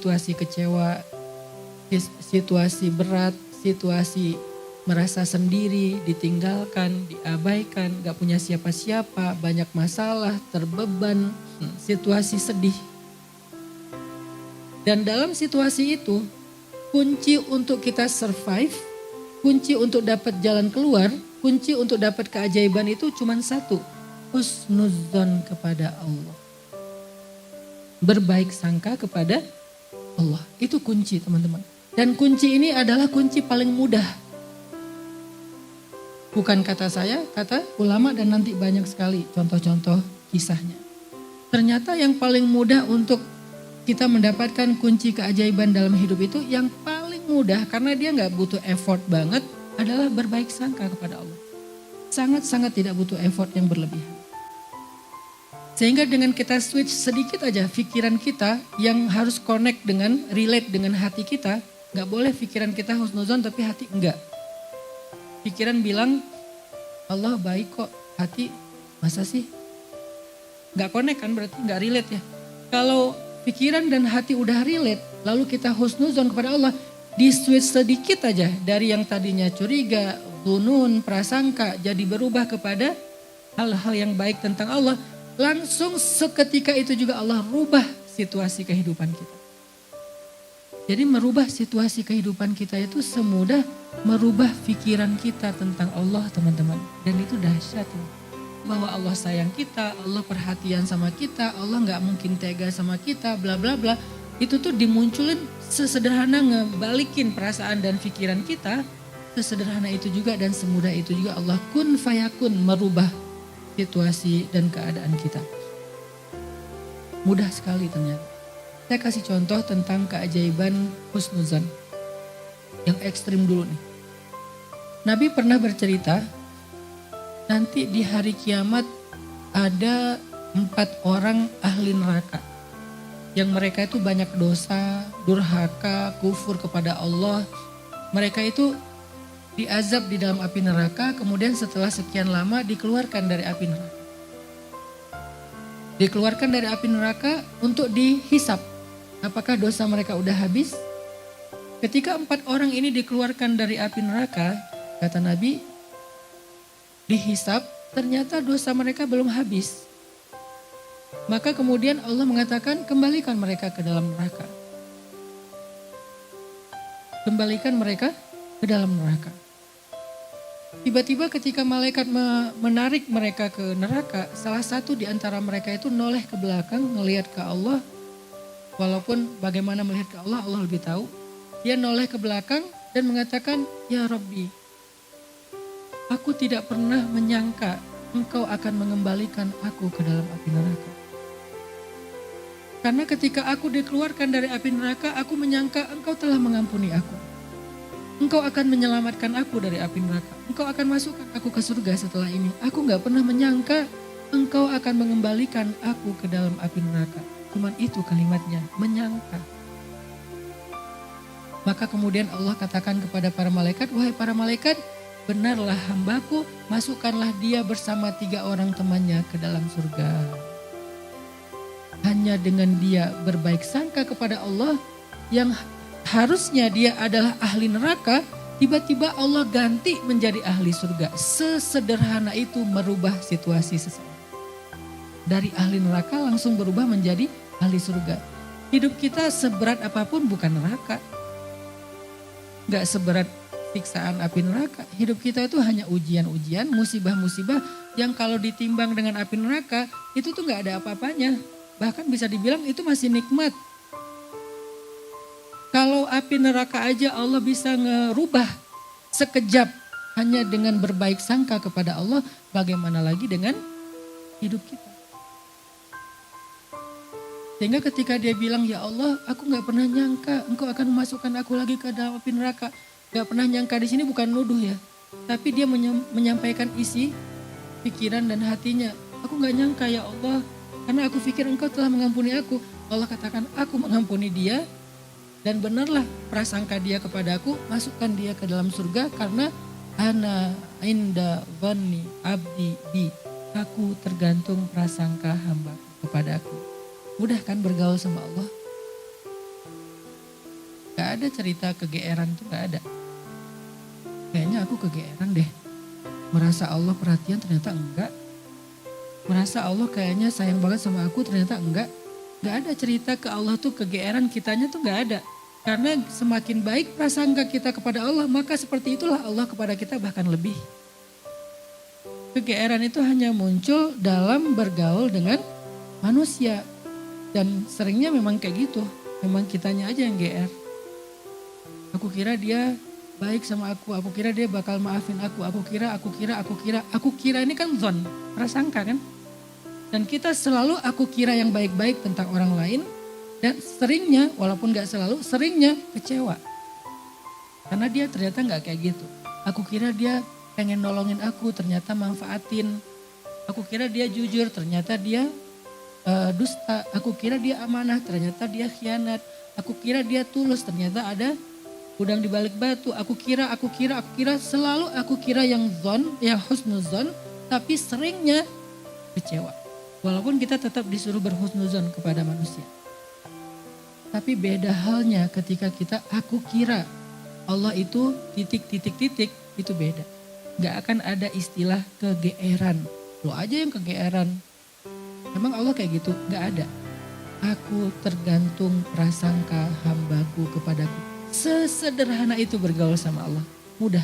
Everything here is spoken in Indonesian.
situasi kecewa, situasi berat, situasi merasa sendiri, ditinggalkan, diabaikan, gak punya siapa-siapa, banyak masalah, terbeban, situasi sedih. Dan dalam situasi itu, kunci untuk kita survive, kunci untuk dapat jalan keluar, kunci untuk dapat keajaiban itu cuma satu, husnuzon kepada Allah. Berbaik sangka kepada Allah, itu kunci teman-teman. Dan kunci ini adalah kunci paling mudah. Bukan kata saya, kata ulama dan nanti banyak sekali contoh-contoh kisahnya. Ternyata yang paling mudah untuk kita mendapatkan kunci keajaiban dalam hidup itu, yang paling mudah karena dia gak butuh effort banget adalah berbaik sangka kepada Allah. Sangat-sangat tidak butuh effort yang berlebihan. Sehingga dengan kita switch sedikit aja pikiran kita yang harus connect dengan, relate dengan hati kita. Gak boleh pikiran kita husnuzon tapi hati enggak. Pikiran bilang Allah baik kok, hati masa sih? Gak connect kan, berarti gak relate ya. Kalau pikiran dan hati udah relate, lalu kita husnuzon kepada Allah, di switch sedikit aja dari yang tadinya curiga, bunun, prasangka, jadi berubah kepada hal-hal yang baik tentang Allah. Langsung seketika itu juga Allah rubah situasi kehidupan kita. Jadi merubah situasi kehidupan kita itu semudah merubah pikiran kita tentang Allah teman-teman. Dan itu dahsyat loh. Bahwa Allah sayang kita, Allah perhatian sama kita, Allah gak mungkin tega sama kita, bla bla bla. Itu tuh dimunculin sesederhana ngebalikin perasaan dan pikiran kita. Sesederhana itu juga dan semudah itu juga Allah kun fayakun merubah situasi dan keadaan kita. Mudah sekali ternyata. Saya kasih contoh tentang keajaiban husnuzan. Yang ekstrim dulu nih. Nabi pernah bercerita, nanti di hari kiamat ada 4 orang ahli neraka. Yang mereka itu banyak dosa, durhaka, kufur kepada Allah. Mereka itu diazab di dalam api neraka, kemudian setelah sekian lama dikeluarkan dari api neraka. Dikeluarkan dari api neraka untuk dihisap. Apakah dosa mereka udah habis? Ketika 4 orang ini dikeluarkan dari api neraka, kata Nabi, dihisap, ternyata dosa mereka belum habis. Maka kemudian Allah mengatakan, kembalikan mereka ke dalam neraka. Kembalikan mereka ke dalam neraka. Tiba-tiba ketika malaikat menarik mereka ke neraka, salah satu di antara mereka itu noleh ke belakang, melihat ke Allah. Walaupun bagaimana melihat ke Allah, Allah lebih tahu. Dia noleh ke belakang dan mengatakan, ya Rabbi, aku tidak pernah menyangka Engkau akan mengembalikan aku ke dalam api neraka. Karena ketika aku dikeluarkan dari api neraka, aku menyangka Engkau telah mengampuni aku. Engkau akan menyelamatkan aku dari api neraka. Engkau akan masukkan aku ke surga setelah ini. Aku gak pernah menyangka Engkau akan mengembalikan aku ke dalam api neraka. Cuman itu kalimatnya, menyangka. Maka kemudian Allah katakan kepada para malaikat, wahai para malaikat, benarlah hambaku, masukkanlah dia bersama 3 orang temannya ke dalam surga. Hanya dengan dia berbaik sangka kepada Allah, yang harusnya dia adalah ahli neraka, tiba-tiba Allah ganti menjadi ahli surga. Sesederhana itu merubah situasi seseorang. Dari ahli neraka langsung berubah menjadi ahli surga. Hidup kita seberat apapun bukan neraka. Gak seberat siksaan api neraka. Hidup kita itu hanya ujian-ujian, musibah-musibah yang kalau ditimbang dengan api neraka itu tuh gak ada apa-apanya. Bahkan bisa dibilang itu masih nikmat. Kalau api neraka aja Allah bisa ngerubah sekejap hanya dengan berbaik sangka kepada Allah, bagaimana lagi dengan hidup kita. Sehingga ketika dia bilang, ya Allah, aku gak pernah nyangka Engkau akan memasukkan aku lagi ke dalam api neraka. Gak pernah nyangka di sini bukan nuduh ya. Tapi dia menyampaikan isi pikiran dan hatinya. Aku gak nyangka ya Allah, karena aku pikir Engkau telah mengampuni aku. Allah katakan, aku mengampuni dia. Dan benarlah prasangka dia kepada aku, masukkan dia ke dalam surga karena ana inda dhanni abdi bi. Aku tergantung prasangka hamba kepada aku. Mudah kan bergaul sama Allah? Gak ada cerita kegeeran itu gak ada. Kayaknya aku kegeeran deh. Merasa Allah perhatian ternyata enggak. Merasa Allah kayaknya sayang banget sama aku ternyata enggak. Gak ada cerita ke Allah tuh kegeeran kitanya tuh gak ada. Karena semakin baik prasangka kita kepada Allah, maka seperti itulah Allah kepada kita bahkan lebih. Kegeeran itu hanya muncul dalam bergaul dengan manusia. Dan seringnya memang kayak gitu. Memang kitanya aja yang GR. Aku kira dia baik sama aku kira dia bakal maafin aku kira ini kan zon, prasangka kan. Dan kita selalu aku kira yang baik-baik tentang orang lain. Dan seringnya, walaupun gak selalu, seringnya kecewa. Karena dia ternyata gak kayak gitu. Aku kira dia pengen nolongin aku, ternyata manfaatin. Aku kira dia jujur, ternyata dia dusta. Aku kira dia amanah, ternyata dia khianat. Aku kira dia tulus, ternyata ada udang di balik batu. Aku kira, selalu aku kira yang zon, yang husnuzon, tapi seringnya kecewa. Walaupun kita tetap disuruh berhusnuzon kepada manusia. Tapi beda halnya ketika kita aku kira Allah itu titik, itu beda. Gak akan ada istilah kegeeran. Lo aja yang kegeeran. Emang Allah kayak gitu? Gak ada. Aku tergantung prasangka hambaku kepadaku. Sesederhana itu bergaul sama Allah. Mudah.